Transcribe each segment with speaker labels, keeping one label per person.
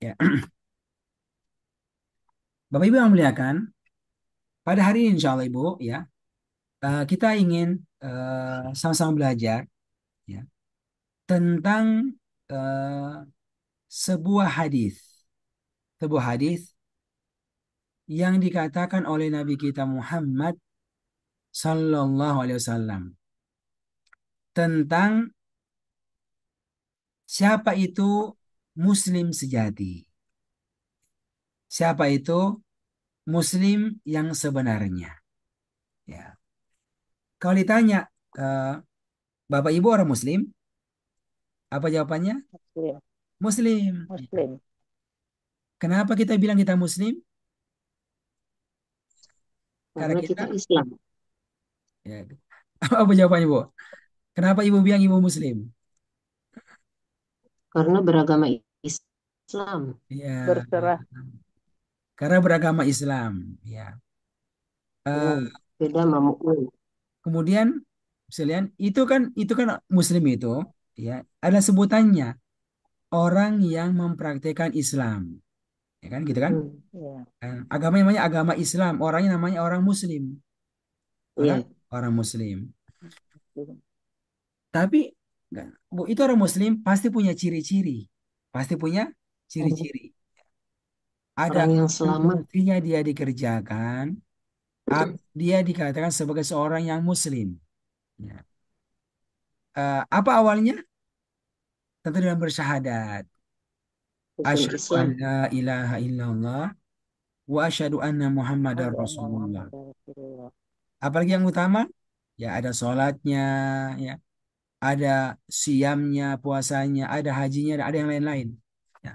Speaker 1: Ya. Bapak Ibu yang muliakan, pada hari ini insya Allah Ibu ya, kita ingin sama-sama belajar ya tentang eh, sebuah hadis, sebuah hadis yang dikatakan oleh Nabi kita Muhammad Sallallahu Alaihi Wasallam tentang siapa itu Muslim sejati, siapa itu Muslim yang sebenarnya. Ya, kalau ditanya eh, Bapak Ibu orang Muslim, apa jawabannya?
Speaker 2: Muslim.
Speaker 1: Muslim. Ya.
Speaker 2: Muslim.
Speaker 1: Kenapa kita bilang kita Muslim? Karena
Speaker 2: Karena kita
Speaker 1: kita,
Speaker 2: Islam.
Speaker 1: ya, apa jawabannya Bu? Kenapa Ibu bilang Ibu Muslim?
Speaker 2: Karena beragama Islam.
Speaker 1: Ya,
Speaker 2: Berserah.
Speaker 1: karena beragama Islam. Ya.
Speaker 2: Hmm.
Speaker 1: Eh,
Speaker 2: Beda sama mukmin.
Speaker 1: kemudian, sekalian, itu kan Muslim itu, ya, ada sebutannya orang yang mempraktikkan Islam, ya kan, gitu kan?
Speaker 2: Hmm. Ya.
Speaker 1: Agama namanya agama Islam, orangnya namanya orang Muslim, orang
Speaker 2: Iya.
Speaker 1: orang Muslim. Tapi, enggak, Bu, itu orang Muslim pasti punya ciri-ciri, pasti punya
Speaker 2: Orang
Speaker 1: ciri-ciri. Ada
Speaker 2: orang yang
Speaker 1: yang
Speaker 2: selamat.
Speaker 1: mestinya dia dikerjakan, dia dikatakan sebagai seorang yang Muslim. Ya. Apa awalnya? Tentu dengan bersyahadat.
Speaker 2: Rukun
Speaker 1: Asyhadu an
Speaker 2: Islam.
Speaker 1: la ilaha illallah wa asyhadu anna Muhammadar
Speaker 2: Asyhadu anna
Speaker 1: Rasulullah.
Speaker 2: Muhammadar Rasulullah.
Speaker 1: Apalagi yang utama? Ya ada sholatnya, ya ada siamnya, puasanya, ada hajinya, ada yang lain-lain. Ya.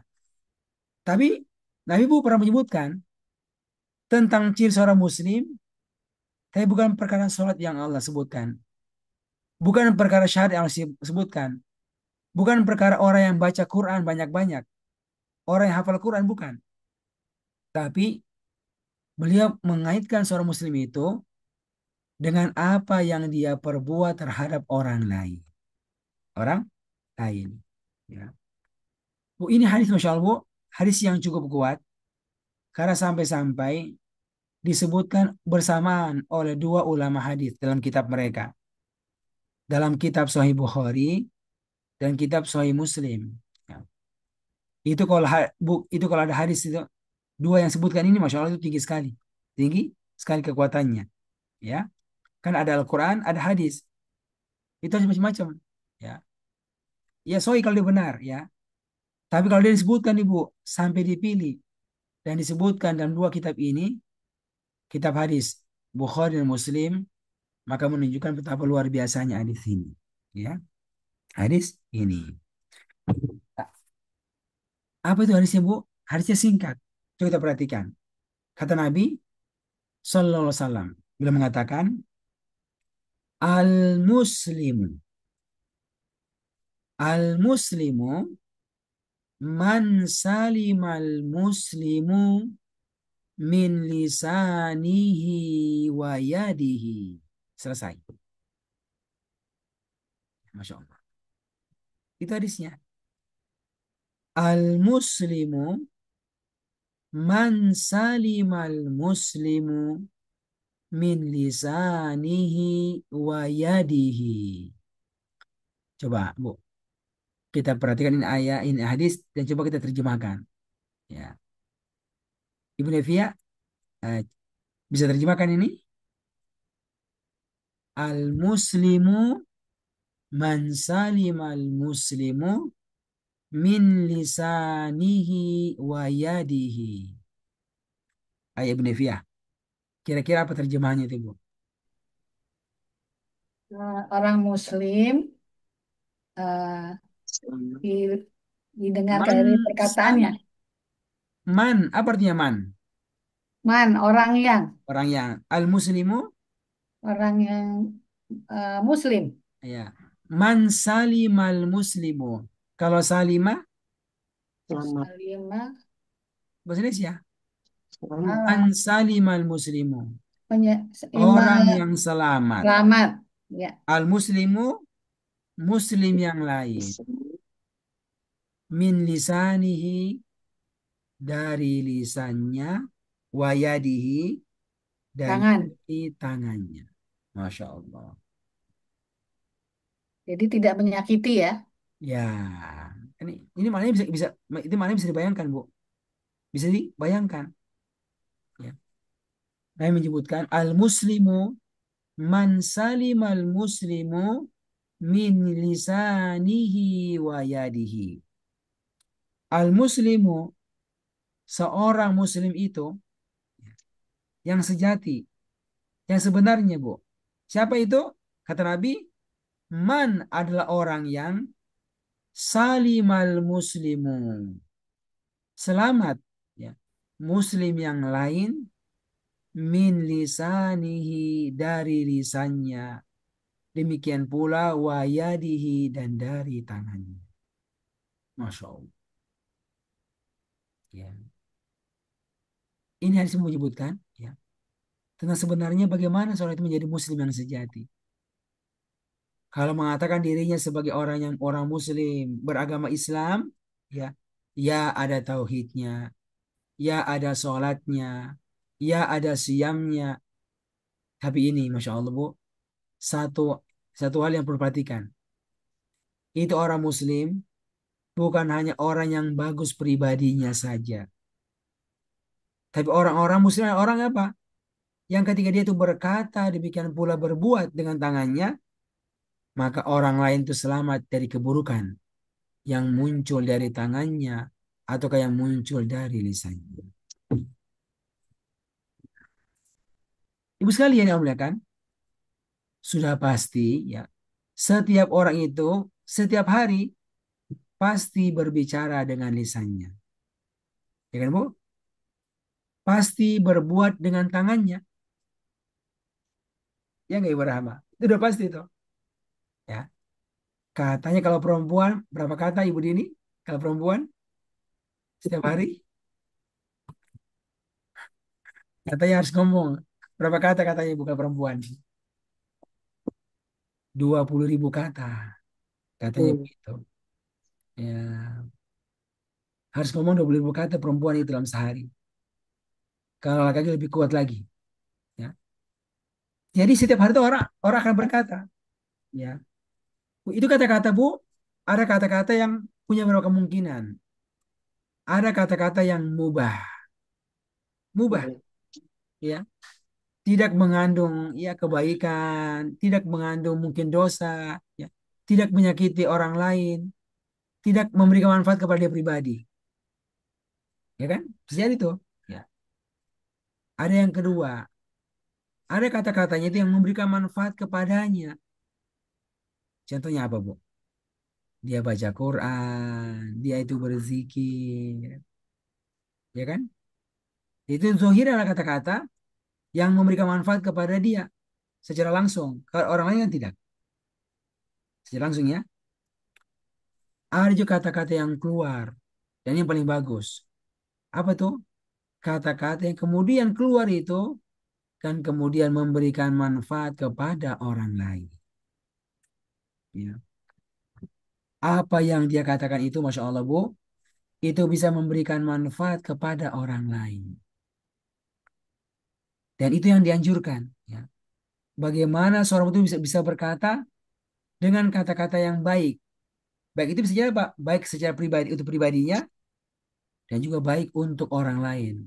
Speaker 1: Tapi Nabi Bu pernah menyebutkan tentang ciri seorang Muslim, tapi bukan perkara sholat yang Allah sebutkan, bukan perkara syahadat yang Allah sebutkan, bukan perkara orang yang baca Quran banyak-banyak, orang yang hafal Quran bukan. Tapi beliau mengaitkan seorang Muslim itu dengan apa yang dia perbuat terhadap orang lain. Orang lain. Ya. Bu, ini hadis Masya Allah, Bu, hadis yang cukup kuat karena sampai-sampai disebutkan bersamaan oleh dua ulama hadis dalam kitab mereka. Dalam kitab Sahih Bukhari dan kitab Sahih Muslim. Ya. Itu kalau ada hadis itu dua yang sebutkan ini Masya Allah itu tinggi sekali. Tinggi sekali kekuatannya. Ya. Kan ada Al-Quran, ada hadis. Itu macam-macam. Ya. Ya, Sahih kalau dia benar. Ya. Tapi kalau dia disebutkan Ibu sampai dipilih dan disebutkan dalam dua kitab ini, kitab hadis Bukhari dan Muslim, maka menunjukkan betapa luar biasanya hadis ini. Ya, hadis ini. Apa itu hadisnya, Bu? Hadisnya singkat. Coba kita perhatikan. Kata Nabi Sallallahu Alaihi Wasallam, beliau mengatakan, Al-Muslimu, Al-Muslimu, man salimal muslimu min lisanihi wa yadihi. Selesai. Masya Allah. Itu hadisnya. Al-Muslimu man salimal muslimu min lisanihi wa yadihi. Coba, Bu, kita perhatikan ini ayat, ini hadis, dan coba kita terjemahkan. Ya. Ibu Nevia, eh, bisa terjemahkan ini? Al-Muslimu man salimal muslimu min lisanihi wa yadihi. Ayat Ibu Nevia. Kira-kira apa terjemahannya itu, Bu?
Speaker 2: Orang Muslim eh,
Speaker 1: Selamat.
Speaker 2: di- didengarkan
Speaker 1: Man
Speaker 2: dari perkataannya.
Speaker 1: sali. Man, apa artinya man?
Speaker 2: Man, orang yang
Speaker 1: Orang yang al-muslimu,
Speaker 2: orang yang Muslim.
Speaker 1: ya. Man salimal muslimu. Kalau salima,
Speaker 2: Selamat. Salimah.
Speaker 1: bahasa Indonesia.
Speaker 2: Selamat.
Speaker 1: Man salimal muslimu.
Speaker 2: Iman
Speaker 1: Orang yang selamat.
Speaker 2: selamat. Ya.
Speaker 1: Al-muslimu, muslim yang lain. Min lisanihi, dari lisannya, wayadihi, dan
Speaker 2: Tangan.
Speaker 1: dari tangannya. Masya Allah.
Speaker 2: Jadi tidak menyakiti ya.
Speaker 1: Ya, ini maknanya bisa itu maknanya bisa dibayangkan, Bu. Bisa dibayangkan. Ya. Saya menyebutkan al-muslimu man salimal muslimu min lisanihi wa yadihi. Al-muslimu, seorang muslim itu yang sejati, yang sebenarnya, Bu. Siapa itu? Kata Nabi, man adalah orang yang salimal muslimu. Selamat, ya. Muslim yang lain min lisanihi, dari lisannya. Demikian pula wayadihi, dan dari tangannya. Masya Allah. Ya. Ini hadis menyebutkan, ya, tentang sebenarnya bagaimana seorang itu menjadi muslim yang sejati. Kalau mengatakan dirinya sebagai orang yang orang muslim beragama Islam, ya, ya ada tauhidnya, ya ada sholatnya, ya ada siamnya. Tapi ini, masya Allah, Bu, satu satu hal yang perlu perhatikan. Itu orang muslim bukan hanya orang yang bagus pribadinya saja. Tapi orang-orang muslim adalah orang apa? Yang ketika dia itu berkata, demikian pula berbuat dengan tangannya, maka orang lain itu selamat dari keburukan yang muncul dari tangannya atau yang muncul dari lisannya. Ibu sekalian yang muliakan, sudah pasti, ya, setiap orang itu setiap hari pasti berbicara dengan lisannya. Ya kan, Bu? Pasti berbuat dengan tangannya. Ya nggak, Ibu Rahma? Itu udah pasti tuh. Ya. Katanya kalau perempuan, berapa kata Ibu Dini? Kalau perempuan, setiap hari, katanya harus ngomong. Berapa kata katanya Ibu kalau perempuan? 20.000 kata. Katanya
Speaker 2: Hmm.
Speaker 1: begitu. Ya, harus ngomong 20.000 kata perempuan itu dalam sehari. Kalau laki-laki lebih kuat lagi. Ya. Jadi setiap hari itu orang orang akan berkata. Ya. Itu kata-kata, Bu. Ada kata-kata yang punya beberapa kemungkinan. Ada kata-kata yang mubah. Mubah.
Speaker 2: Hmm.
Speaker 1: Ya. Tidak mengandung, ya, kebaikan. Tidak mengandung mungkin dosa. Ya. Tidak menyakiti orang lain. Tidak memberikan manfaat kepada dia pribadi. Ya kan? Bisa jadi tuh. Ya. Ada yang kedua. Ada kata-katanya itu yang memberikan manfaat kepadanya. Contohnya apa, Bu? Dia baca Quran, dia itu berzikir, ya kan? Itu zohir adalah kata-kata yang memberikan manfaat kepada dia secara langsung. Kalau orang lain kan tidak. Secara langsung, ya. Ada juga kata-kata yang keluar. Dan yang paling bagus. Apa tuh? Kata-kata yang kemudian keluar itu kan kemudian memberikan manfaat kepada orang lain. Ya. Apa yang dia katakan itu, Masya Allah, Bu, itu bisa memberikan manfaat kepada orang lain. Dan itu yang dianjurkan. Ya. Bagaimana seorang itu bisa bisa berkata dengan kata-kata yang baik. Baik itu bisa jadi apa? Baik secara pribadi untuk pribadinya dan juga baik untuk orang lain.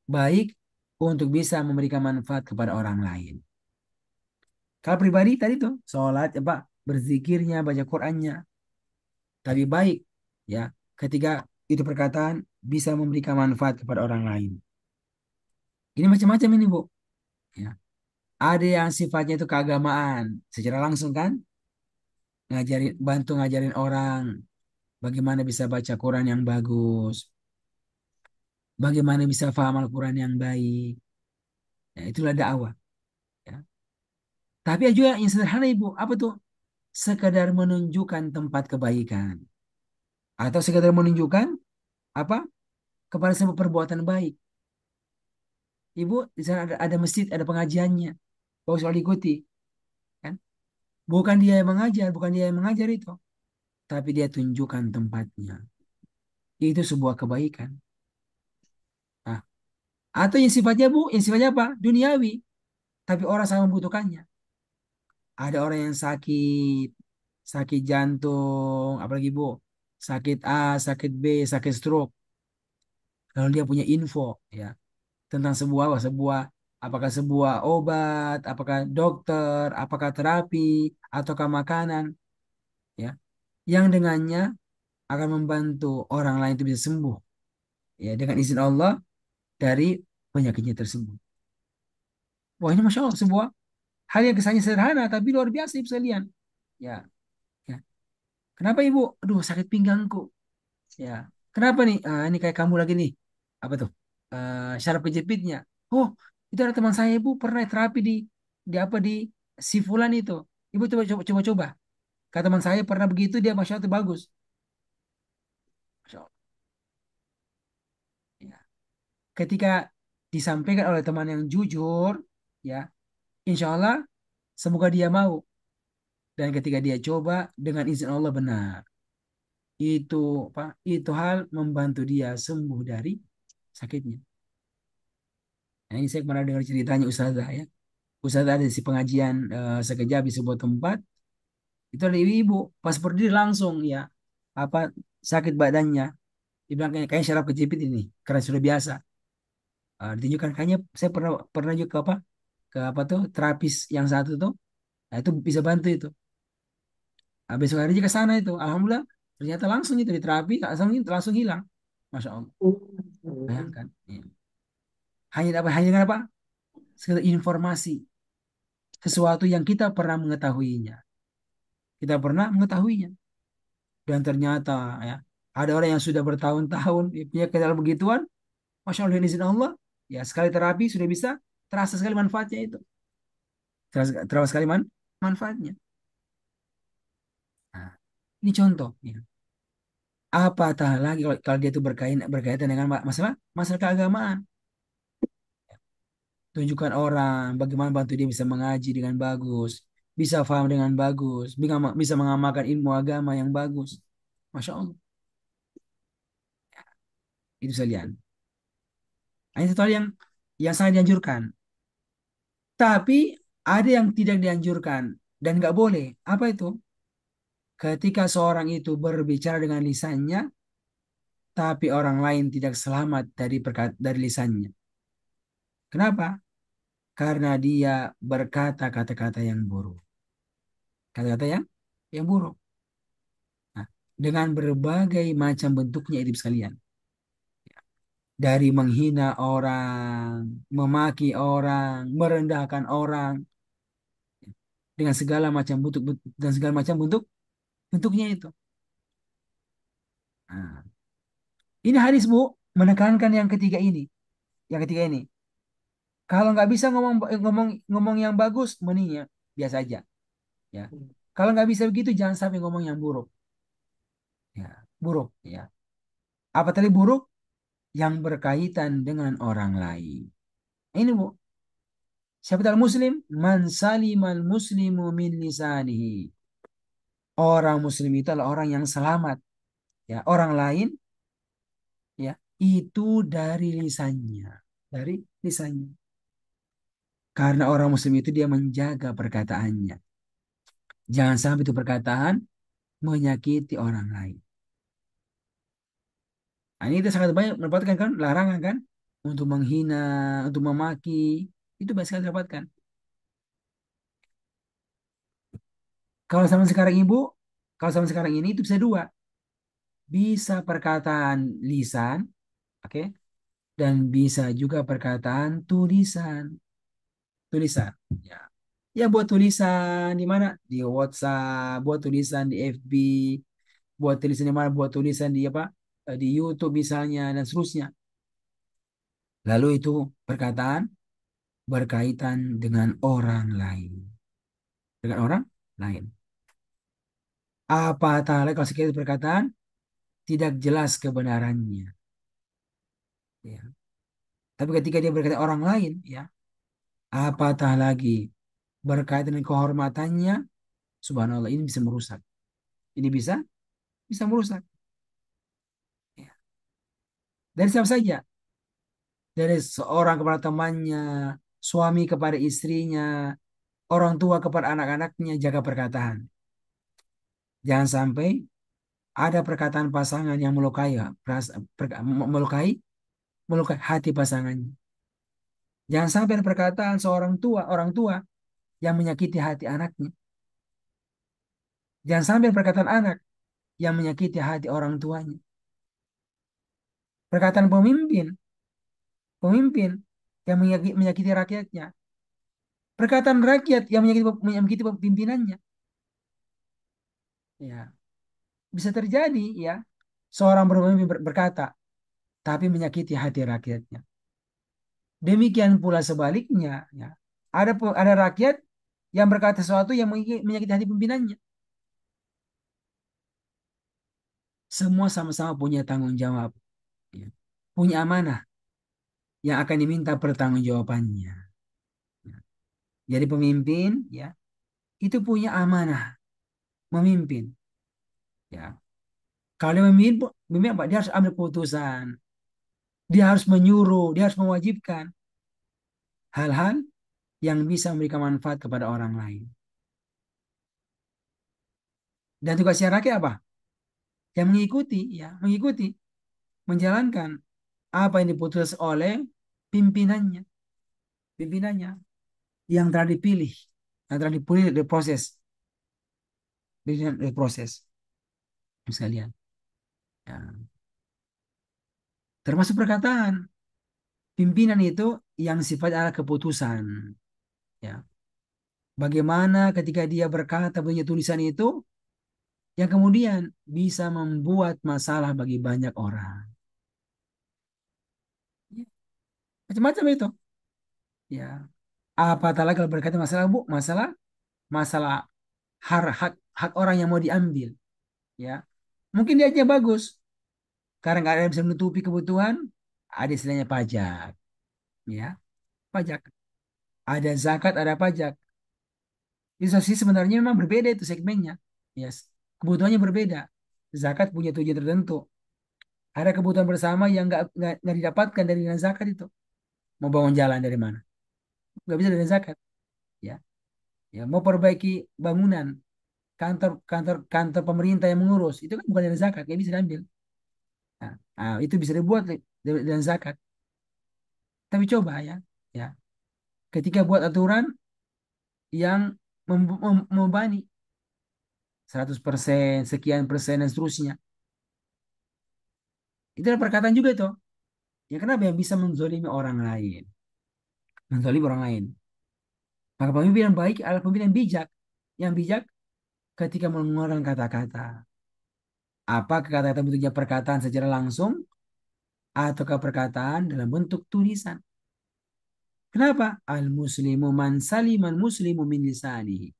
Speaker 1: Baik untuk bisa memberikan manfaat kepada orang lain. Kalau pribadi tadi tuh sholat apa berzikirnya, baca Qurannya, tapi baik, ya, ketika itu perkataan bisa memberikan manfaat kepada orang lain. Ini macam-macam ini, Bu. Ya. Ada yang sifatnya itu keagamaan secara langsung kan, ngajarin, bantu ngajarin orang bagaimana bisa baca Quran yang bagus, bagaimana bisa paham Al-Quran yang baik. Ya, itulah dakwah. Ya. Tapi ada juga yang sederhana, Ibu. Apa tuh? Sekadar menunjukkan tempat kebaikan. Atau sekadar menunjukkan apa? Kepada sebuah perbuatan baik. Ibu, di sana ada masjid, ada pengajiannya. Bagus kalau diikuti. Kan? Bukan dia yang mengajar, bukan dia yang mengajar itu. Tapi dia tunjukkan tempatnya. Itu sebuah kebaikan. Atau yang sifatnya bu, yang sifatnya apa? Duniawi, tapi orang sangat membutuhkannya. Ada orang yang sakit, sakit jantung, apalagi bu, sakit A, sakit B, sakit stroke. Lalu dia punya info, ya, tentang sebuah apakah sebuah obat, apakah dokter, apakah terapi, ataukah makanan, ya, yang dengannya akan membantu orang lain itu bisa sembuh, ya, dengan izin Allah dari penyakitnya tersebut. Wah, ini masya Allah sebuah hal yang kesannya sederhana tapi luar biasa ibu sekalian. Ya, ya. Kenapa ibu? Aduh, sakit pinggangku. Ya, kenapa nih? Ah, ini kayak kamu lagi nih. Apa tuh? Syaraf kejepitnya. Oh, itu ada teman saya ibu pernah terapi di apa di si fulan itu. Ibu coba. Kata teman saya pernah begitu dia masya Allah bagus. Masya Allah. Ya. Ketika disampaikan oleh teman yang jujur, ya, insya Allah semoga dia mau. Dan ketika dia coba dengan izin Allah benar. Itu Pak, itu hal membantu dia sembuh dari sakitnya. Nah, ini saya pernah dengar ceritanya Ustazah ya. Ustazah ada di pengajian sekejap di sebuah tempat. Itu ada ibu-ibu pas berdiri langsung ya apa sakit badannya. Dibilang kayaknya syaraf kejepit ini karena sudah biasa. Ditunjukkan kayaknya saya pernah pernah juga ke apa tuh terapis yang satu tuh. Nah, itu bisa bantu itu. Besok hari aja ke sana itu. Alhamdulillah ternyata langsung itu diterapi langsung hilang. Masya Allah. Bayangkan. Ya. Hanya dengan apa? Sekedar informasi, sesuatu yang kita pernah mengetahuinya. Kita pernah mengetahuinya. Dan ternyata ya, ada orang yang sudah bertahun-tahun dia punya kendala begituan, Masya Allah dengan izin Allah, ya sekali terapi sudah bisa terasa sekali manfaatnya itu. Terasa sekali manfaatnya. Nah, ini contoh. Ya. Apatah lagi kalau dia itu berkaitan dengan masalah masalah keagamaan. Tunjukkan orang bagaimana bantu dia bisa mengaji dengan bagus, bisa paham dengan bagus, bisa mengamalkan ilmu agama yang bagus. Masya Allah, itu sekalian. Nah, itu hal yang sangat dianjurkan. Tapi ada yang tidak dianjurkan dan nggak boleh. Apa itu? Ketika seorang itu berbicara dengan lisannya, tapi orang lain tidak selamat dari lisannya. Kenapa? Karena dia berkata kata-kata yang buruk. Kata-kata yang buruk. Nah, dengan berbagai macam bentuknya itu sekalian. Dari menghina orang, memaki orang, merendahkan orang, dengan segala macam bentuknya itu. Nah, ini hadis Bu menekankan yang ketiga ini. Yang ketiga ini, kalau nggak bisa ngomong ngomong ngomong yang bagus, mending ya biasa aja. Ya. Kalau nggak bisa begitu, jangan sampai ngomong yang buruk. Ya, buruk. Ya. Apa tadi buruk? Yang berkaitan dengan orang lain. Ini Bu, siapa tahu muslim? Man salimal muslimu min lisanihi. Orang muslim itu adalah orang yang selamat. Ya, orang lain ya itu dari lisannya. Dari lisannya. Karena orang muslim itu dia menjaga perkataannya. Jangan sampai itu perkataan menyakiti orang lain. Nah, ini kita sangat banyak mendapatkan kan larangan kan untuk menghina, untuk memaki. Itu banyak sekali dapatkan. Kalau zaman sekarang ibu, kalau zaman sekarang ini itu bisa dua. Bisa perkataan lisan, oke, dan bisa juga perkataan tulisan. Tulisan. Ya. Ya buat tulisan di mana? Di WhatsApp, buat tulisan di FB, buat tulisan di mana? Buat tulisan di apa? Di YouTube misalnya dan seterusnya. Lalu itu perkataan berkaitan dengan orang lain. Dengan orang lain. Apatah lagi kalau sekali perkataan tidak jelas kebenarannya. Ya. Tapi ketika dia berkata orang lain, ya, apatah lagi berkaitan dengan kehormatannya, subhanallah ini bisa merusak. Ini bisa merusak. Ya. Dari siapa saja? dari seorang kepada temannya, suami kepada istrinya, orang tua kepada anak-anaknya, jaga perkataan. Jangan sampai ada perkataan pasangan yang melukai, melukai, melukai hati pasangannya. Jangan sampai ada perkataan seorang tua, orang tua yang menyakiti hati anaknya. Jangan sampai ada perkataan anak yang menyakiti hati orang tuanya. Perkataan pemimpin, pemimpin yang menyakiti rakyatnya. Perkataan rakyat yang menyakiti pimpinannya. Ya, bisa terjadi ya. Seorang pemimpin berkata, tapi menyakiti hati rakyatnya. Demikian pula sebaliknya, ya. Ada rakyat yang berkata sesuatu yang menyakiti hati pimpinannya. Semua sama-sama punya tanggung jawab, ya. Punya amanah yang akan diminta pertanggungjawabannya. Ya. Jadi pemimpin, ya, itu punya amanah memimpin. Ya, kalau dia memimpin apa? Dia harus ambil keputusan. Dia harus menyuruh, dia harus mewajibkan hal-hal yang bisa memberikan manfaat kepada orang lain. Dan tugasnya rakyat apa? Yang mengikuti, ya, mengikuti, menjalankan apa yang diputus oleh pimpinannya, pimpinannya yang telah dipilih, yang telah dipilih diproses, sekalian. Ya. Termasuk perkataan pimpinan itu yang sifatnya adalah keputusan. Ya. Bagaimana ketika dia berkata punya tulisan itu yang kemudian bisa membuat masalah bagi banyak orang. Ya, macam-macam itu. Ya. Apatah lagi kalau berkaitan masalah bu, masalah hak hak orang yang mau diambil. Ya, mungkin dia aja bagus karena nggak ada yang bisa menutupi kebutuhan. Ada istilahnya pajak. Ya, pajak. Ada zakat, ada pajak. Di satu sisi sebenarnya memang berbeda itu segmennya. Yes. Kebutuhannya berbeda. Zakat punya tujuan tertentu. Ada kebutuhan bersama yang nggak didapatkan dari dana zakat itu. Mau bangun jalan dari mana? Nggak bisa dari zakat. Ya, ya mau perbaiki bangunan, kantor pemerintah yang mengurus itu kan bukan dari zakat, nggak bisa diambil. Itu bisa dibuat dari zakat. Tapi coba ya, ya ketika buat aturan yang membebani 100%, sekian persen dan seterusnya, itu ada perkataan juga itu. Ya kenapa yang bisa menzolimi orang lain, menzolimi orang lain? Maka pemimpin yang baik adalah pemimpin yang bijak, yang bijak ketika mengeluarkan kata-kata. Apakah kata-kata bentuknya perkataan secara langsung ataukah perkataan dalam bentuk tulisan? Kenapa? Al-muslimu man saliman muslimu min lisanihi.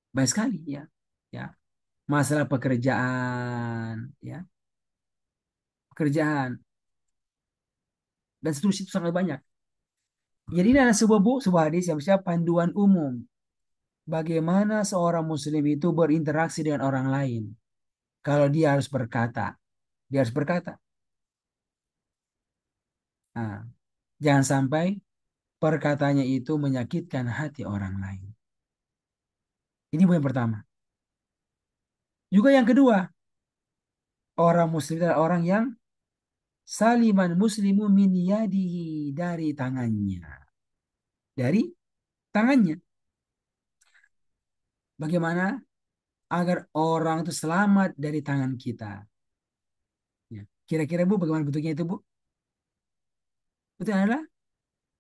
Speaker 1: Baik sekali ya. Ya, masalah pekerjaan, ya, pekerjaan dan seterusnya itu sangat banyak. Jadi ini adalah sebuah hadis yang siap panduan umum bagaimana seorang muslim itu berinteraksi dengan orang lain. Kalau dia harus berkata, dia harus berkata. Nah, jangan sampai perkataannya itu menyakitkan hati orang lain. Ini poin pertama. Juga yang kedua, orang muslim adalah orang yang saliman muslimu min yadihi dari tangannya. Dari tangannya. Bagaimana agar orang itu selamat dari tangan kita? Ya. Kira-kira Bu, bagaimana bentuknya itu Bu? Itu adalah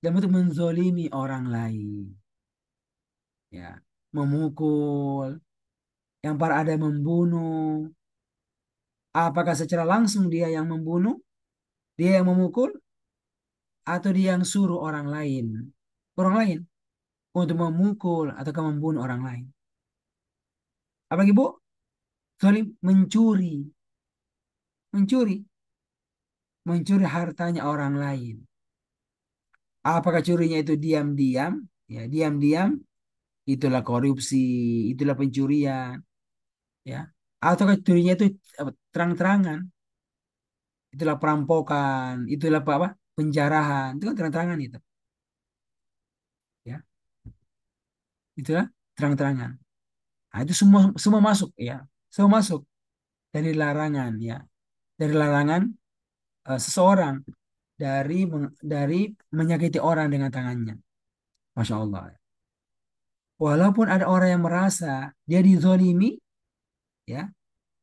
Speaker 1: dalam bentuk menzolimi orang lain. Ya. Memukul, yang para ada membunuh. Apakah secara langsung dia yang membunuh, dia yang memukul, atau dia yang suruh orang lain untuk memukul atau membunuh orang lain. Apalagi Bu? Zalim, mencuri, mencuri hartanya orang lain. Apakah curinya itu diam-diam? Ya, diam-diam itulah korupsi, itulah pencurian, ya. Atau curinya itu terang-terangan, itulah perampokan, itulah apa, apa? Penjarahan, itu kan terang-terangan itu, ya, itulah terang-terangan. Nah, itu semua semua masuk, ya, semua masuk dari larangan, ya, dari larangan seseorang dari menyakiti orang dengan tangannya, masya Allah. Walaupun ada orang yang merasa dia dizolimi, ya,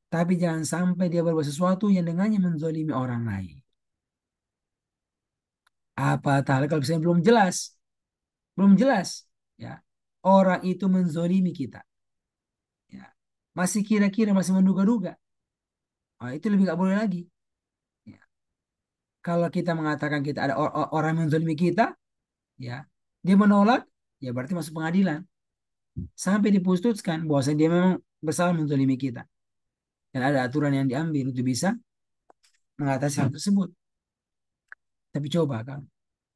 Speaker 1: tapi jangan sampai dia berbuat sesuatu yang dengannya menzolimi orang lain. Apatah kalau misalnya belum jelas, belum jelas, ya, orang itu menzolimi kita, ya, masih kira-kira masih menduga-duga, itu lebih nggak boleh lagi. Ya. Kalau kita mengatakan kita ada orang yang menzolimi kita, ya, dia menolak, ya berarti masuk pengadilan sampai diputuskan bahwa dia memang bersalah menzolimi kita dan ada aturan yang diambil untuk bisa mengatasi hal tersebut. Tapi coba kan,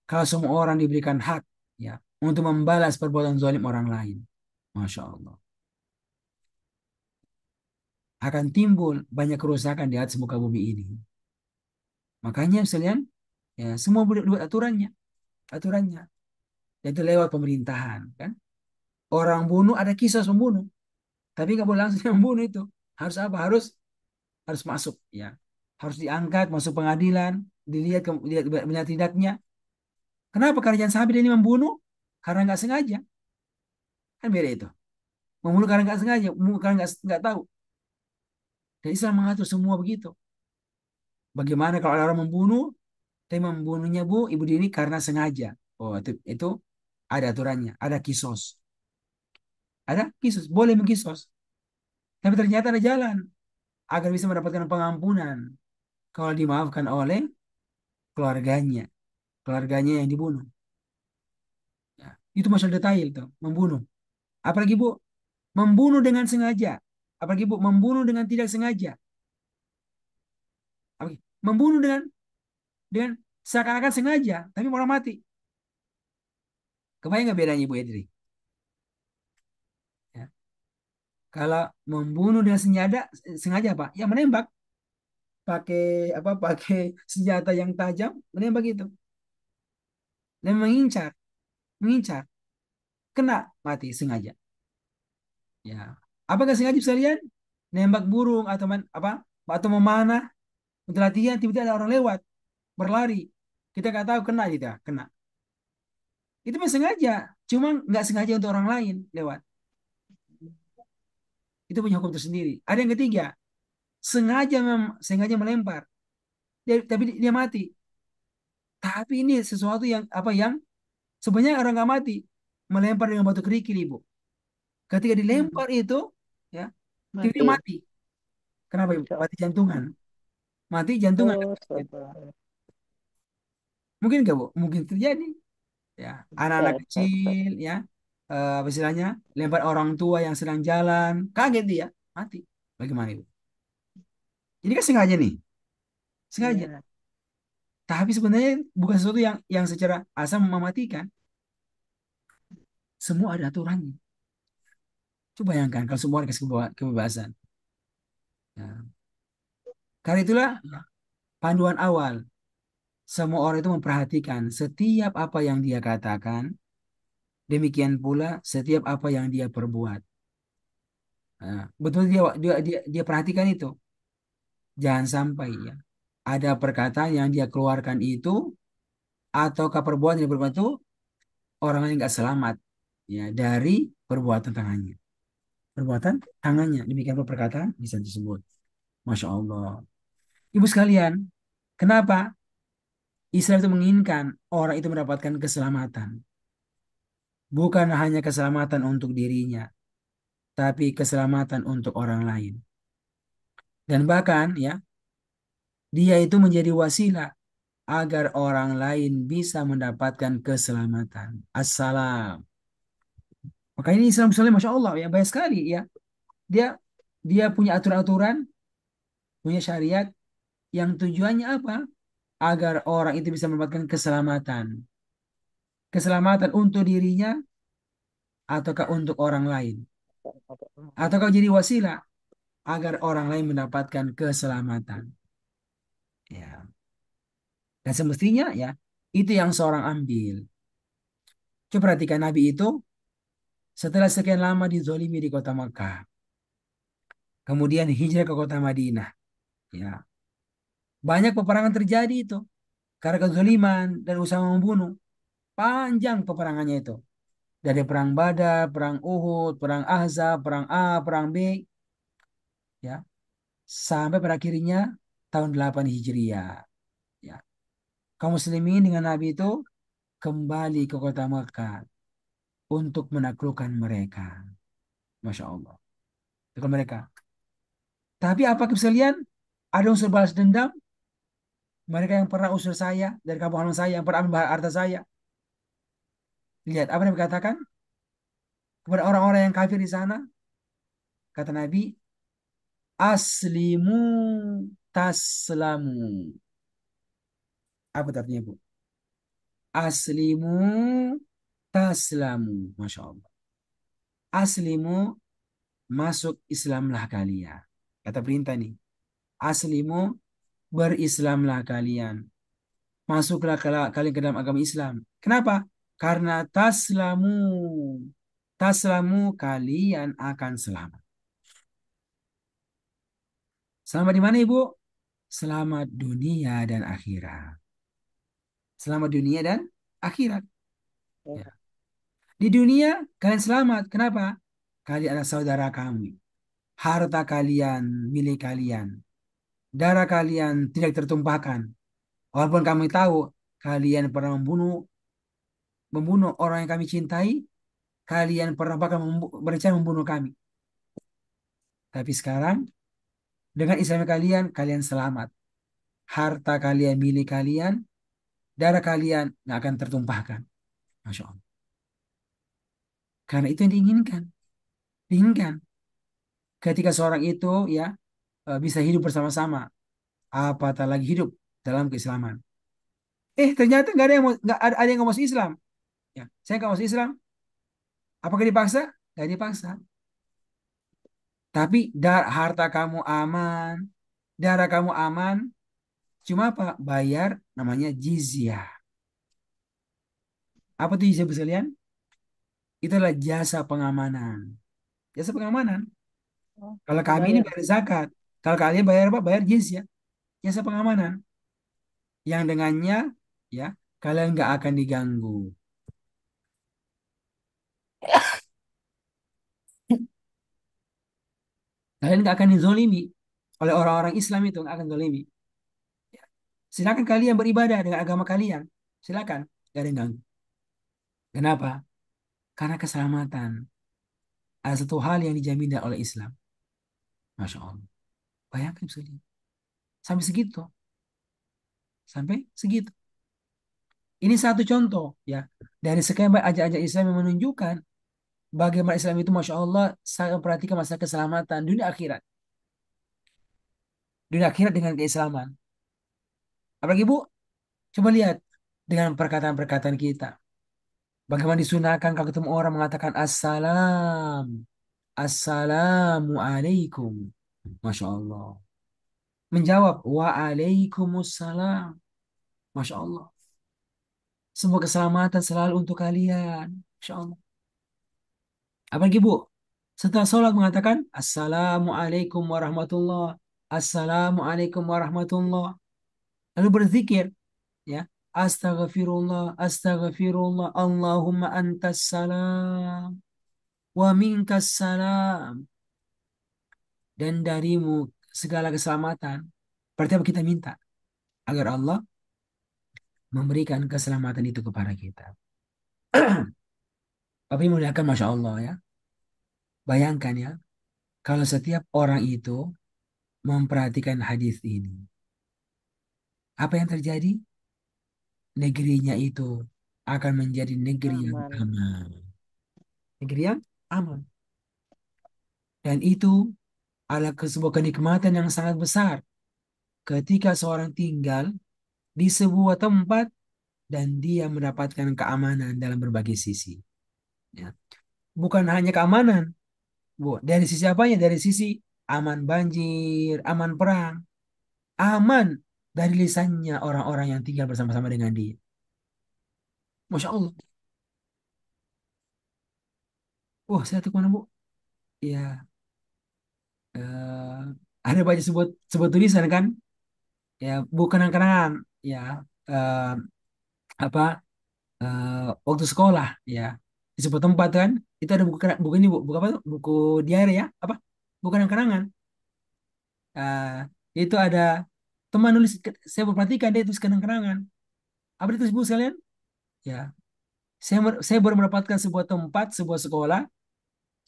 Speaker 1: kalau semua orang diberikan hak, ya, untuk membalas perbuatan zalim orang lain, masya Allah, akan timbul banyak kerusakan di atas muka bumi ini. Makanya sekalian, ya, semua boleh buat aturannya, aturannya. Itu lewat pemerintahan, kan? Orang bunuh ada kisah membunuh, tapi nggak boleh langsung membunuh itu. Harus apa? Harus masuk, ya. Harus diangkat masuk pengadilan, dilihat lihat benar tidaknya. Kenapa? Karena jangan sampai dia ini membunuh karena nggak sengaja, kan beda itu. Membunuh karena nggak sengaja, membunuh karena nggak tahu. Dan Islam mengatur semua begitu. Bagaimana kalau ada orang membunuh, tapi membunuhnya bu ibu diri karena sengaja? Oh, itu ada aturannya, ada kisos, ada kisos, boleh mengkisos. Tapi ternyata ada jalan agar bisa mendapatkan pengampunan kalau dimaafkan oleh keluarganya, keluarganya yang dibunuh. Ya, itu masalah detail tuh, membunuh. Apalagi bu, membunuh dengan sengaja. Apalagi bu, membunuh dengan tidak sengaja. Apalagi, membunuh dengan seakan-akan sengaja, tapi orang mati. Kebayang nggak bedanya Bu Edri? Ya. Kalau membunuh dengan sengaja apa? Ya menembak pakai apa? Pakai senjata yang tajam, menembak itu dan mengincar, kena mati sengaja. Ya, apa nggak sengaja sekalian? Nembak burung atau apa? Atau memanah untuk latihan, tiba-tiba ada orang lewat berlari, kita nggak tahu kena kita, kena. Itu memang sengaja, cuma nggak sengaja untuk orang lain lewat. Itu punya hukum tersendiri. Ada yang ketiga, sengaja melempar, tapi dia mati. Tapi ini sesuatu yang apa yang sebenarnya orang nggak mati, melempar dengan batu kerikil ibu. Ketika
Speaker 2: Hmm.
Speaker 1: dilempar itu, ya, tiba
Speaker 2: Mati.
Speaker 1: mati. Kenapa ibu?
Speaker 2: Masya
Speaker 1: Mati jantungan. Mati jantungan.
Speaker 2: Allah. Astagfirullah.
Speaker 1: Mungkin nggak bu? Mungkin terjadi. Ya, anak-anak
Speaker 2: Ya,
Speaker 1: kecil, ya, apa istilahnya, lempar orang tua yang sedang jalan, kaget dia, mati. Bagaimana ibu? Ini kan sengaja nih, sengaja.
Speaker 2: ya,
Speaker 1: Tapi sebenarnya bukan sesuatu yang secara asal mematikan. Semua ada aturannya. Coba bayangkan kalau semua dikasih kebebasan. Ya. Karena itulah panduan awal. Semua orang itu memperhatikan setiap apa yang dia katakan, demikian pula setiap apa yang dia perbuat. Nah, betul dia perhatikan itu. Jangan sampai, ya, ada perkataan yang dia keluarkan itu atau perbuatan yang dia perbuat itu orang lain nggak selamat, ya, dari perbuatan tangannya. Perbuatan tangannya. Demikian pula perkataan bisa disebut. Masya Allah. Ibu sekalian, kenapa Islam itu menginginkan orang itu mendapatkan keselamatan? Bukan hanya keselamatan untuk dirinya, tapi keselamatan untuk orang lain. Dan bahkan, ya, dia itu menjadi wasilah agar orang lain bisa mendapatkan keselamatan. Assalam. Maka ini Islam Muslim, Masya Allah, ya, baik sekali, ya. Dia dia punya aturan-aturan, punya syariat yang tujuannya apa? Agar orang itu bisa mendapatkan keselamatan. Keselamatan untuk dirinya ataukah untuk orang lain? Ataukah jadi wasilah agar orang lain mendapatkan keselamatan? Ya. Dan semestinya ya itu yang seorang ambil. Coba perhatikan Nabi itu setelah sekian lama dizolimi di kota Makkah, kemudian hijrah ke kota Madinah. Ya, banyak peperangan terjadi itu karena kezoliman dan usaha membunuh. Panjang peperangannya itu. Dari perang Badar, perang Uhud, perang Ahzab, perang A, perang B, ya, sampai pada akhirnya tahun 8 Hijriah. Ya, kaum muslimin dengan Nabi itu kembali ke kota Makkah untuk menaklukkan mereka. Masya Allah. Itu mereka. Tapi apa keselian? Ada unsur balas dendam. Mereka yang pernah usir saya dari kampung halaman saya, yang pernah ambil harta saya. Lihat apa yang dikatakan kepada orang-orang yang kafir di sana. Kata Nabi, aslimu taslamu. Apa artinya, Bu? Aslimu taslamu. Masya Allah. Aslimu, masuk Islamlah kalian. Kata perintah nih. Aslimu, berislamlah kalian. Masuklah kalian ke dalam agama Islam. Kenapa? Karena taslamu. Taslamu, kalian akan selamat. Selamat di mana, Ibu? Selamat dunia dan akhirat. Selamat dunia dan akhirat. Ya. Di dunia kalian selamat. Kenapa? Kalian adalah saudara kami. Harta kalian milik kalian. Darah kalian tidak tertumpahkan. Walaupun kami tahu kalian pernah membunuh membunuh orang yang kami cintai, kalian pernah bahkan berencana membunuh kami. Tapi sekarang dengan Islam kalian, kalian selamat. Harta kalian milik kalian, darah kalian nggak akan tertumpahkan. Masya Allah. Karena itu yang diinginkan. Diinginkan. Ketika seorang itu ya bisa hidup bersama-sama, apatah lagi hidup dalam keislaman. Ternyata nggak ada yang mau, nggak ada yang nggak masuk Islam. Ya, saya nggak masuk Islam. Apakah dipaksa? Nggak dipaksa. Tapi harta kamu aman, darah kamu aman. Cuma apa? Bayar namanya jizyah. Apa tuh jizyah, Bu sekalian? Itu adalah jasa pengamanan. Jasa pengamanan.
Speaker 2: Oh,
Speaker 1: Kalau kami ini
Speaker 2: dibayar.
Speaker 1: bayar zakat. Kalau kalian bayar apa? Bayar jizyah. Jasa pengamanan. Yang dengannya ya kalian nggak akan diganggu. Kalian nggak akan dizolimi oleh orang-orang Islam itu nggak akan zolimi. Ya. Silakan kalian beribadah dengan agama kalian. Silakan. Gak ada yang ganggu. Kenapa? Karena keselamatan. Ada satu hal yang dijamin oleh Islam. Masya Allah. Bayangkan saja. Sampai segitu. Sampai segitu. Ini satu contoh ya. Dari sekian banyak ajak-ajak Islam yang menunjukkan bagaimana Islam itu Masya Allah sangat memperhatikan masalah keselamatan dunia akhirat. Dunia akhirat dengan keislaman. Apalagi Bu, coba lihat dengan perkataan-perkataan kita. Bagaimana disunahkan kalau ketemu orang mengatakan assalam. Assalamualaikum. Masya Allah. Menjawab waalaikumsalam. Masya Allah. Semua keselamatan selalu untuk kalian. Masya Allah. Apalagi Bu? Setelah sholat mengatakan Assalamualaikum warahmatullah. Assalamualaikum warahmatullah. Lalu berzikir. Ya. Astaghfirullah. Astaghfirullah. Allahumma antas salam. Wa minkas salam. Dan darimu segala keselamatan. Berarti apa kita minta? Agar Allah memberikan keselamatan itu kepada kita. Tapi muliakan Masya Allah ya. Bayangkan ya. Kalau setiap orang itu memperhatikan hadis ini. Apa yang terjadi? Negerinya itu akan menjadi negeri yang
Speaker 2: Aman.
Speaker 1: aman. Negeri yang aman. Dan itu adalah sebuah kenikmatan yang sangat besar ketika seorang tinggal di sebuah tempat dan dia mendapatkan keamanan dalam berbagai sisi. Ya. Bukan hanya keamanan, Bu. Dari sisi apanya? Dari sisi aman banjir, aman perang, aman dari lisannya orang-orang yang tinggal bersama-sama dengan dia. Masya Allah. Wah, saya tuh mana, Bu? Ya, eh, ada baca sebut sebut tulisan kan? Ya, bukan kenangan. Ya, eh, apa? Waktu sekolah, ya. Di sebuah tempat kan, itu ada buku buku ini, Bu. Buku apa tuh? Buku diary ya? Apa? Bukan kenangan. Eh, itu ada teman nulis, saya perhatikan dia tulis kenang-kenangan. Apa itu, Bu, sekalian? Ya, saya baru mendapatkan sebuah tempat, sebuah sekolah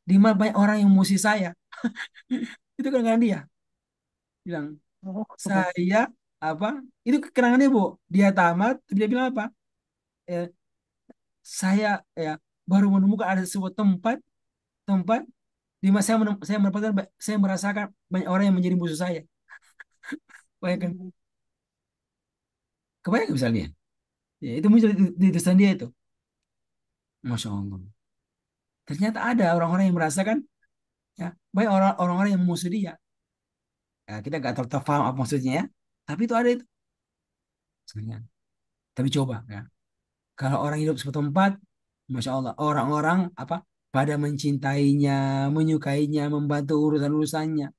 Speaker 1: di mana banyak orang yang musuh saya. Itu kenangan dia. Bilang,
Speaker 2: Oh,
Speaker 1: saya apa? Itu kenangannya, Bu. Dia tamat, dia bilang apa? Eh, saya ya baru menemukan ada sebuah tempat tempat di mana saya mendapatkan, saya merasakan banyak orang yang menjadi musuh saya. Bayangkan, kebayang nggak misalnya? Ya, itu muncul di tulisan dia itu. Masya Allah. Ternyata ada orang-orang yang merasakan, ya, banyak orang-orang yang memusuhi dia. Ya, kita nggak terlalu paham apa maksudnya ya. Tapi itu ada itu. Sebenarnya. Tapi coba ya. Kalau orang hidup sebuah tempat, Masya Allah, orang-orang apa pada mencintainya, menyukainya, membantu urusan-urusannya.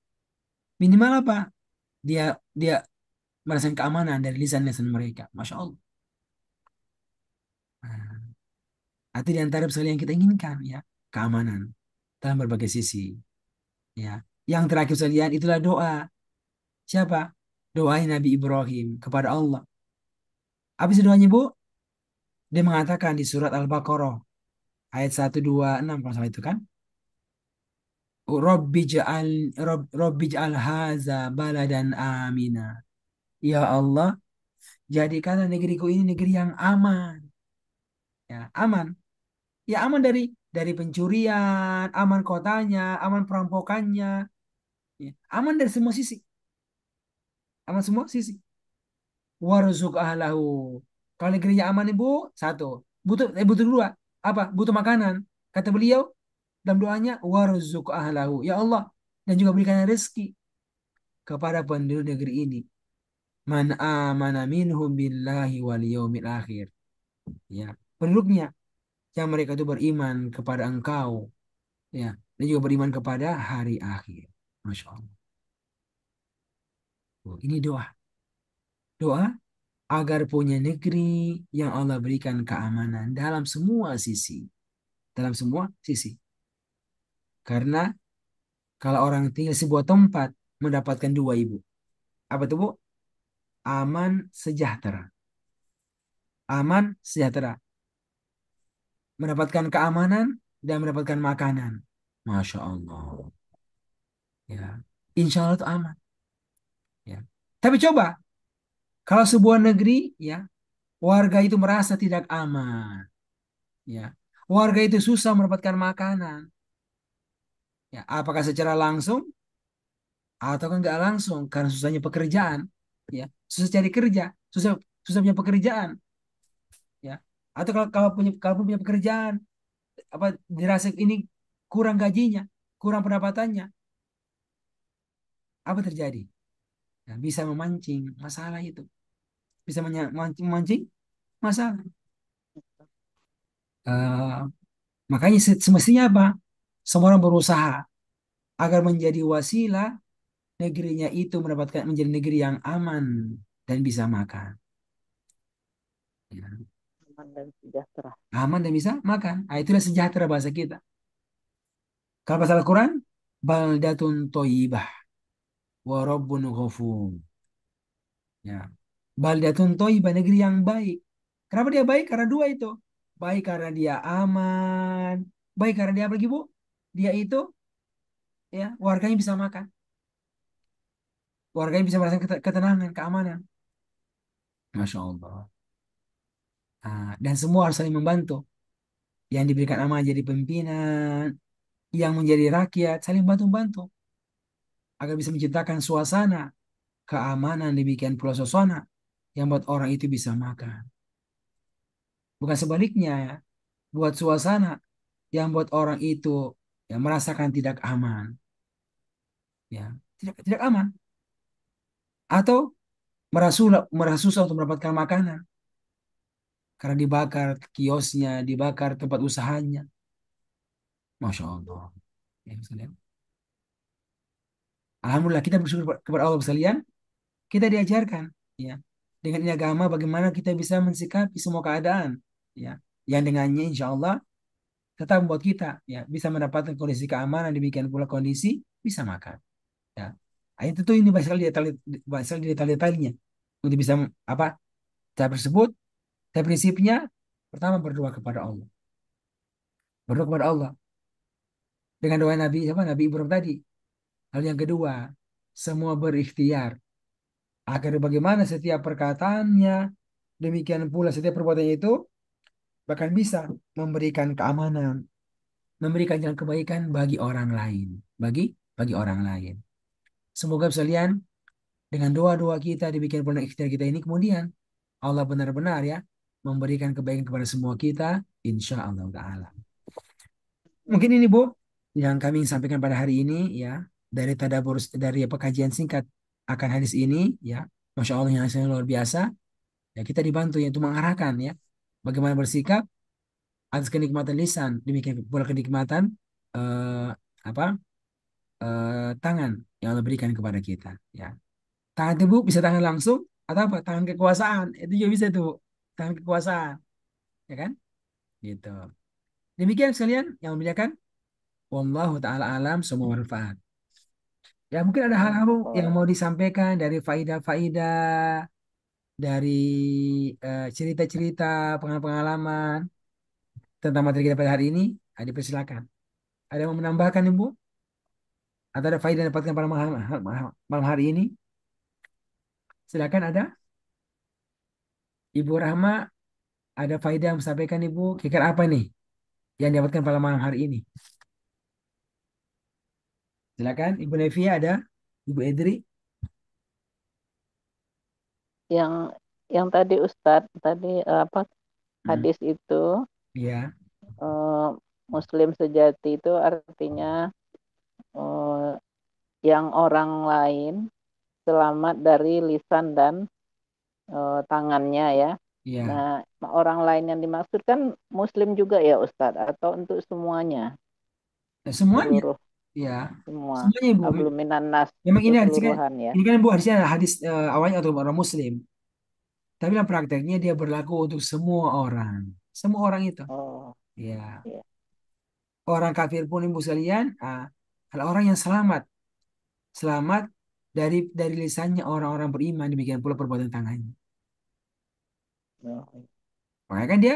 Speaker 1: Minimal apa? Dia dia merasakan keamanan dari lisan-lisan mereka. Masya Allah. Nah, atau di antara misalnya yang kita inginkan ya, keamanan dalam berbagai sisi. Ya, yang terakhir sekalian itulah doa. Siapa? Doa Nabi Ibrahim kepada Allah. Apa sih doanya, Bu? Dia mengatakan di surat Al-Baqarah ayat 126 kalau salah itu kan. Rabbi ja'al haza baladan amina. Ya Allah, jadikanlah negeriku ini negeri yang aman. Ya, aman. Ya, aman dari pencurian, aman kotanya, aman perampokannya, ya, aman dari semua sisi. Aman semua sisi. Warzuk ahlahu. Kalau negerinya aman, Ibu, satu. Butuh dua. Apa? Butuh makanan. Kata beliau dalam doanya, warzuk ahlahu. Ya Allah, dan juga berikan rezeki kepada penduduk negeri ini. Man amana minhum billahi wal yaumil akhir. Ya, penduduknya yang mereka itu beriman kepada engkau, ya, dan juga beriman kepada hari akhir. Masya Allah. Oh, ini doa. Doa agar punya negeri yang Allah berikan keamanan dalam semua sisi. Dalam semua sisi. Karena kalau orang tinggal sebuah tempat mendapatkan dua, Ibu. Apa itu, Bu? Aman sejahtera. Aman sejahtera. Mendapatkan keamanan dan mendapatkan makanan. Masya Allah. Ya. Insya Allah itu aman. Ya. Tapi coba, kalau sebuah negeri, ya, warga itu merasa tidak aman. Ya. Warga itu susah mendapatkan makanan. Ya. Apakah secara langsung atau kan nggak langsung karena susahnya pekerjaan, ya, susah cari kerja, susah susah punya pekerjaan, ya, atau kalau punya pekerjaan apa dirasa ini kurang gajinya, kurang pendapatannya, apa terjadi? Ya, bisa memancing masalah itu, bisa memancing masalah. Eh, makanya semestinya apa? Semua orang berusaha agar menjadi wasilah negerinya itu mendapatkan menjadi negeri yang aman dan bisa makan. Ya.
Speaker 2: aman dan sejahtera.
Speaker 1: Aman dan bisa makan. Nah, itulah sejahtera bahasa kita. Kalau bahasa Al-Quran, baldatun toyibah wa rabbun ghafur. Ya. Baldatun toyibah, negeri yang baik. Kenapa dia baik? Karena dua itu. Baik karena dia aman. Baik karena dia apa lagi, Bu? Dia itu, ya, warganya bisa makan. Warganya bisa merasakan ketenangan, keamanan. Masya Allah. Ah, dan semua harus saling membantu. Yang diberikan amanah jadi pimpinan, yang menjadi rakyat, saling bantu-bantu. Agar bisa menciptakan suasana keamanan, demikian pula suasana yang buat orang itu bisa makan. Bukan sebaliknya ya, buat suasana yang buat orang itu ya merasakan tidak aman, ya tidak tidak aman. Atau merasa susah untuk mendapatkan makanan karena dibakar kiosnya, dibakar tempat usahanya. Masya Allah. Ya, sekalian. Alhamdulillah kita bersyukur kepada Allah sekalian. Kita diajarkan, ya, dengan ini agama bagaimana kita bisa mensikapi semua keadaan, ya, yang dengannya insya Allah tetap membuat kita, ya, bisa mendapatkan kondisi keamanan, demikian pula kondisi bisa makan, ya. Nah, itu tuh ini banyak sekali detail-detailnya untuk bisa apa cara tersebut. Tapi prinsipnya pertama berdoa kepada Allah, berdoa kepada Allah dengan doa Nabi siapa Nabi Ibrahim tadi. Lalu yang kedua, semua berikhtiar agar bagaimana setiap perkataannya, demikian pula setiap perbuatannya itu bahkan bisa memberikan keamanan, memberikan jalan kebaikan bagi orang lain, bagi bagi orang lain. Semoga sekalian dengan doa-doa kita dibikin pula ikhtiar kita ini kemudian Allah benar-benar ya memberikan kebaikan kepada semua kita, insya Allah Taala. Mungkin ini Bu yang kami sampaikan pada hari ini ya dari tadabbur dari pekajian singkat akan hadis ini ya, masya Allah yang sangat luar biasa. Ya kita dibantu ya untuk mengarahkan ya bagaimana bersikap atas kenikmatan lisan, demikian pula kenikmatan eh, apa tangan yang Allah berikan kepada kita. Ya, tangan itu Bu bisa tangan langsung atau apa? Tangan kekuasaan itu juga bisa tuh, tangan kekuasaan, ya kan? Gitu. Demikian sekalian yang memuliakan. Wallahu taala alam semua bermanfaat. Ya mungkin ada hal-hal yang
Speaker 2: Oh,
Speaker 1: mau disampaikan dari faidah-faidah dari cerita-cerita pengalaman-pengalaman tentang materi kita pada hari ini. Dipersilakan. Ada yang mau menambahkan Ibu? Atau ada faedah yang dapatkan pada malam hari ini? Silakan ada. Ibu Rahma, ada faedah yang disampaikan Ibu. Kira apa nih yang dapatkan pada malam hari ini? Silakan. Ibu Nevia ada. Ibu Edri.
Speaker 2: yang yang tadi Ustadz tadi apa
Speaker 1: Hmm.
Speaker 2: hadis itu
Speaker 1: Iya,
Speaker 2: eh, Muslim sejati itu artinya eh, yang orang lain selamat dari lisan dan tangannya ya.
Speaker 1: iya.
Speaker 2: Nah, orang lain yang dimaksud kan Muslim juga ya Ustadz atau untuk semuanya,
Speaker 1: Nah, semuanya.
Speaker 2: seluruh
Speaker 1: Iya.
Speaker 2: semua
Speaker 1: Semuanya Ibu.
Speaker 2: hablum minan nas
Speaker 1: Memang
Speaker 2: keseluruhan ya.
Speaker 1: ini kan Bu hadisnya adalah hadis awalnya untuk orang Muslim. Tapi dalam prakteknya dia berlaku untuk semua orang. Semua orang itu.
Speaker 2: Oh,
Speaker 1: Ya.
Speaker 2: iya.
Speaker 1: Orang kafir pun Ibu sekalian, adalah orang yang selamat. Selamat dari lisannya orang-orang beriman. Demikian pula perbuatan tangannya.
Speaker 2: Oh,
Speaker 1: Makanya kan dia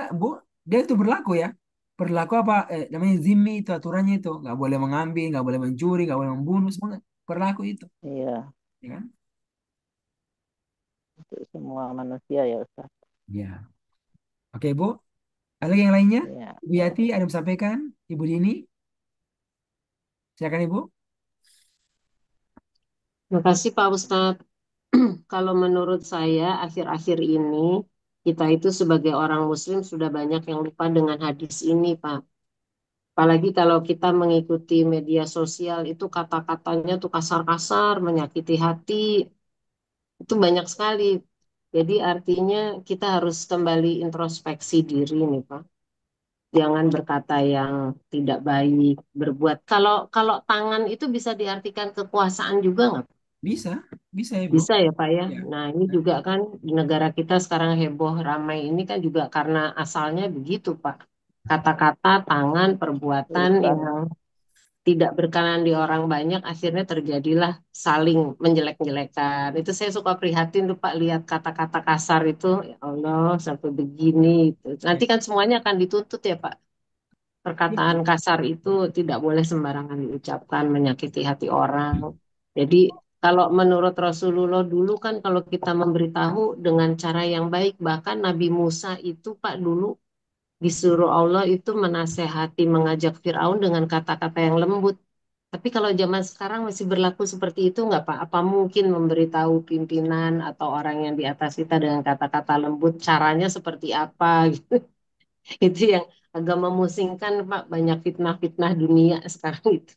Speaker 1: itu berlaku ya. Berlaku apa? Namanya zimmi itu aturannya itu. Nggak boleh mengambil, nggak boleh mencuri, nggak boleh membunuh. Semua berlaku itu.
Speaker 2: iya,
Speaker 1: Ya kan?
Speaker 2: untuk semua manusia ya Ustaz.
Speaker 1: Ya. Oke Bu. Ada lagi yang lainnya?
Speaker 2: Iya.
Speaker 1: Ibu Yati ada yang sampaikan? Ibu Dini? Silakan Ibu.
Speaker 3: Terima kasih Pak Ustadz. Kalau menurut saya, akhir-akhir ini kita itu sebagai orang Muslim sudah banyak yang lupa dengan hadis ini, Pak. Apalagi kalau kita mengikuti media sosial itu kata-katanya tuh kasar-kasar, menyakiti hati, itu banyak sekali. Jadi artinya kita harus kembali introspeksi diri nih, Pak. Jangan berkata yang tidak baik, berbuat. Kalau kalau tangan itu bisa diartikan kekuasaan juga nggak?
Speaker 1: Bisa, bisa Ibu.
Speaker 3: Bisa ya Pak ya.
Speaker 1: Ya.
Speaker 3: Nah ini juga kan di negara kita sekarang heboh ramai ini kan juga karena asalnya begitu Pak. Kata-kata, tangan, perbuatan
Speaker 2: Lisan.
Speaker 3: yang tidak berkenan di orang banyak akhirnya terjadilah saling menjelek-jelekan. Itu saya suka prihatin tuh Pak lihat kata-kata kasar itu. Ya Allah sampai begini. Gitu.
Speaker 1: Ya.
Speaker 3: Nanti kan semuanya akan dituntut ya Pak. Perkataan kasar itu tidak boleh sembarangan diucapkan, menyakiti hati orang. Jadi kalau menurut Rasulullah dulu kan kalau kita memberitahu dengan cara yang baik, bahkan Nabi Musa itu Pak dulu disuruh Allah itu menasehati, mengajak Firaun dengan kata-kata yang lembut. Tapi kalau zaman sekarang masih berlaku seperti itu nggak Pak? Apa mungkin memberitahu pimpinan atau orang yang di atas kita dengan kata-kata lembut, caranya seperti apa gitu? Itu yang agak memusingkan Pak, banyak fitnah-fitnah dunia sekarang itu.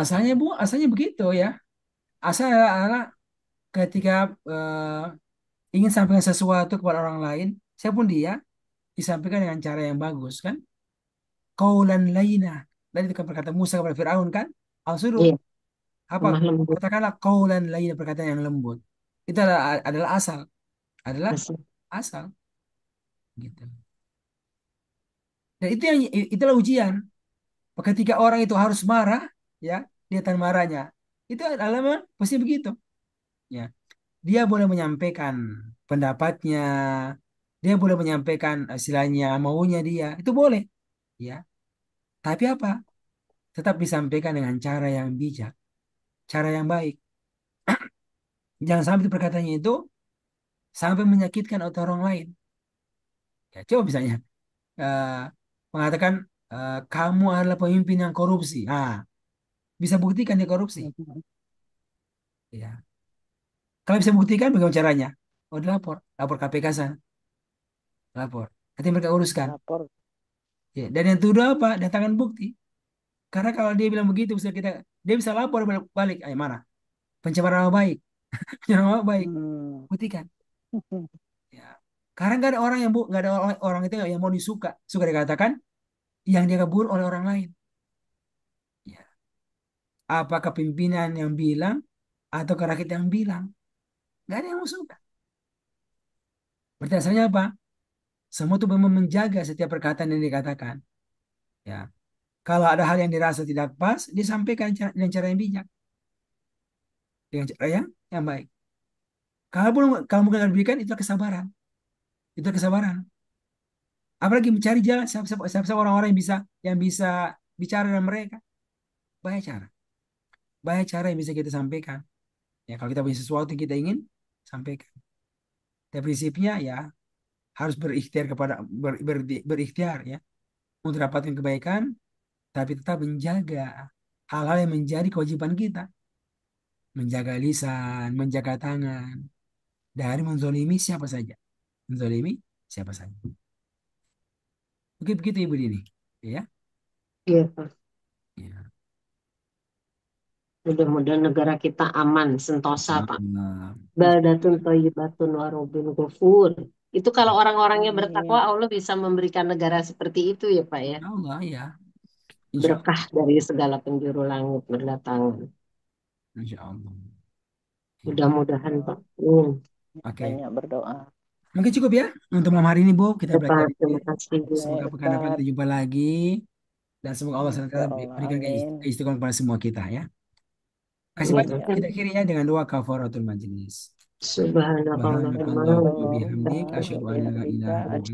Speaker 1: Asalnya Bu, asalnya begitu ya. Asal adalah ketika ingin sampaikan sesuatu kepada orang lain, siapapun dia, disampaikan dengan cara yang bagus kan? Qaulan layyina. Dan itu kan perkataan Musa kepada Firaun kan? Allah suruh
Speaker 3: Iya,
Speaker 1: apa?
Speaker 3: lemah lembut.
Speaker 1: Katakanlah qaulan layyina, perkataan yang lembut. Itu adalah adalah
Speaker 3: Asli.
Speaker 1: asal gitu. Dan itulah ujian. Ketika orang itu harus marah, ya, dia tahan marahnya. Itu adalah pasti begitu. Ya, dia boleh menyampaikan pendapatnya, dia boleh menyampaikan istilahnya maunya dia, itu boleh, ya. Tapi apa? Tetap disampaikan dengan cara yang bijak, cara yang baik. Jangan sampai itu perkataannya itu sampai menyakitkan orang lain. Ya, coba misalnya eh, mengatakan kamu adalah pemimpin yang korupsi. Ah, bisa buktikan dia korupsi.
Speaker 2: Mhm.
Speaker 1: Ya. Kalau bisa buktikan, bagaimana caranya? Oh, dilapor, lapor KPK sana, lapor. Nanti mereka uruskan.
Speaker 2: Lapor.
Speaker 1: Ya. Dan yang kedua apa? Datangkan bukti. Karena kalau dia bilang begitu, dia bisa lapor balik. Ayo mana? Pencemaran nama baik, pencemaran nama baik.
Speaker 2: Hmm.
Speaker 1: Buktikan. Ya. Karena nggak ada orang itu yang mau suka dikatakan yang dia kabur oleh orang lain. Ya. Apakah pimpinan yang bilang atau rakyat yang bilang? Nggak ada yang mau suka. Berarti asalnya apa? Semua itu memang menjaga setiap perkataan yang dikatakan. Ya. Kalau ada hal yang dirasa tidak pas, disampaikan dengan cara yang bijak, dengan cara yang baik. Kalau bukan diberikan, itu kesabaran. Itu kesabaran. Apalagi mencari jalan siapa orang-orang yang bisa bicara dengan mereka. Banyak cara. Banyak cara yang bisa kita sampaikan. Ya, kalau kita punya sesuatu yang kita ingin sampaikan. Tapi prinsipnya ya harus berikhtiar ya untuk dapatkan kebaikan, tapi tetap menjaga hal-hal yang menjadi kewajiban kita. Menjaga lisan, menjaga tangan, dari menzolimi siapa saja. Menzolimi siapa saja. Oke, begitu Ibu Dini. Ya.
Speaker 3: Iya, Pak.
Speaker 1: Ya.
Speaker 3: Mudah-mudahan negara kita aman, sentosa,
Speaker 1: Insya
Speaker 3: Pak.
Speaker 1: Allah.
Speaker 3: Baldatun thayyibatun warobin ghafur. Itu kalau orang-orangnya bertakwa,
Speaker 2: Amin.
Speaker 3: Allah bisa memberikan negara seperti itu ya, Pak ya.
Speaker 1: Insya Allah ya. Insya Allah.
Speaker 3: Berkah dari segala penjuru langit berdatangan.
Speaker 1: Insya Allah. Ya.
Speaker 3: Mudah-mudahan,
Speaker 2: Ya,
Speaker 3: Pak. Hmm.
Speaker 1: Oke.
Speaker 2: banyak berdoa.
Speaker 1: Mungkin cukup ya untuk malam hari ini, Bu. Kita
Speaker 3: Ya,
Speaker 1: belajar
Speaker 3: Pak, terima
Speaker 1: ini.
Speaker 3: kasih.
Speaker 2: Baik,
Speaker 1: Semoga pekan depan
Speaker 2: Ustaz.
Speaker 1: kita jumpa lagi. Dan semoga Allah
Speaker 2: Insya
Speaker 1: SWT
Speaker 2: Allah.
Speaker 1: berikan
Speaker 2: Amin.
Speaker 1: keistiqomahan kepada semua kita ya. Kasih
Speaker 3: Amin.
Speaker 1: banyak. Kita
Speaker 2: Amin.
Speaker 1: akhiri ya dengan doa kafaratul majlis.
Speaker 3: Subhanakallahumma
Speaker 1: Subhanakallahumma
Speaker 3: wa
Speaker 2: Subhanallah
Speaker 1: bihamdik.
Speaker 3: bihamdika.
Speaker 1: Asyhadu an la ilaha illa
Speaker 2: bihamdika.
Speaker 1: anta